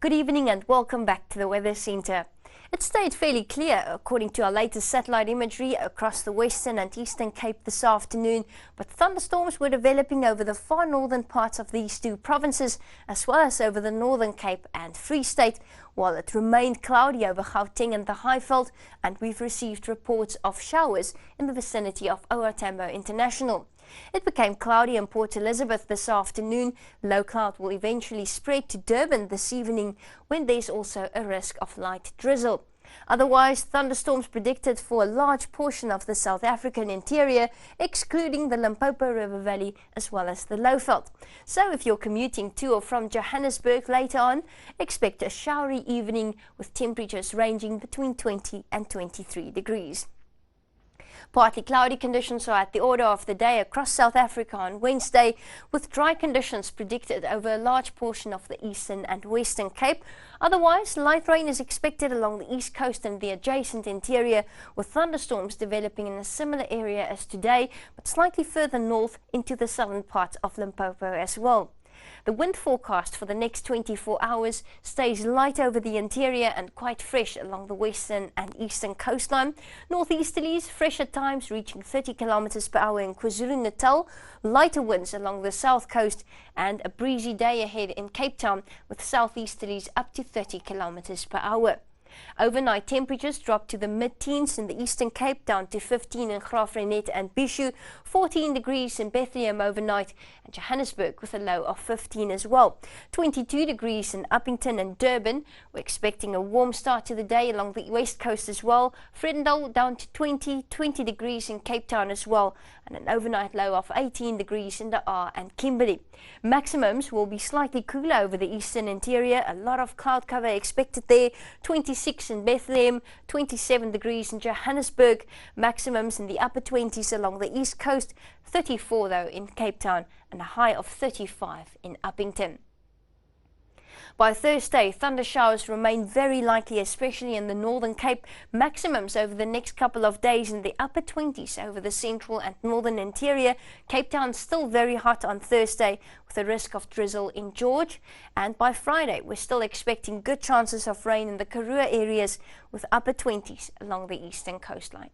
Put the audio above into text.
Good evening and welcome back to the Weather Centre. It stayed fairly clear according to our latest satellite imagery across the Western and Eastern Cape this afternoon, but thunderstorms were developing over the far northern parts of these two provinces as well as over the Northern Cape and Free State, while it remained cloudy over Gauteng and the Highveld, and we've received reports of showers in the vicinity of OR Tambo International. It became cloudy in Port Elizabeth this afternoon. Low cloud will eventually spread to Durban this evening, when there's also a risk of light drizzle. Otherwise, thunderstorms predicted for a large portion of the South African interior, excluding the Limpopo River Valley as well as the Lowveld. So if you're commuting to or from Johannesburg later on, expect a showery evening with temperatures ranging between 20 and 23 degrees. Partly cloudy conditions are at the order of the day across South Africa on Wednesday, with dry conditions predicted over a large portion of the Eastern and Western Cape. Otherwise, light rain is expected along the east coast and the adjacent interior, with thunderstorms developing in a similar area as today, but slightly further north into the southern parts of Limpopo as well. The wind forecast for the next 24 hours stays light over the interior and quite fresh along the western and eastern coastline. Northeasterlies fresh at times reaching 30 km per hour in KwaZulu-Natal, lighter winds along the south coast, and a breezy day ahead in Cape Town with southeasterlies up to 30 km per hour. Overnight temperatures drop to the mid-teens in the Eastern Cape, down to 15 in Graafrenet and Bishu, 14 degrees in Bethlehem overnight, and Johannesburg with a low of 15 as well. 22 degrees in Uppington and Durban. We're expecting a warm start to the day along the west coast as well. Vredendal down to 20 degrees in Cape Town as well, and an overnight low of 18 degrees in the R and Kimberley. Maximums will be slightly cooler over the eastern interior, a lot of cloud cover expected there. 26 in Bethlehem, 27 degrees in Johannesburg, maximums in the upper 20s along the east coast, 34 though in Cape Town, and a high of 35 in Uppington. By Thursday, thunder showers remain very likely, especially in the Northern Cape. Maximums over the next couple of days in the upper 20s over the central and northern interior. Cape Town still very hot on Thursday with a risk of drizzle in George. And by Friday, we're still expecting good chances of rain in the Karoo areas with upper 20s along the eastern coastline.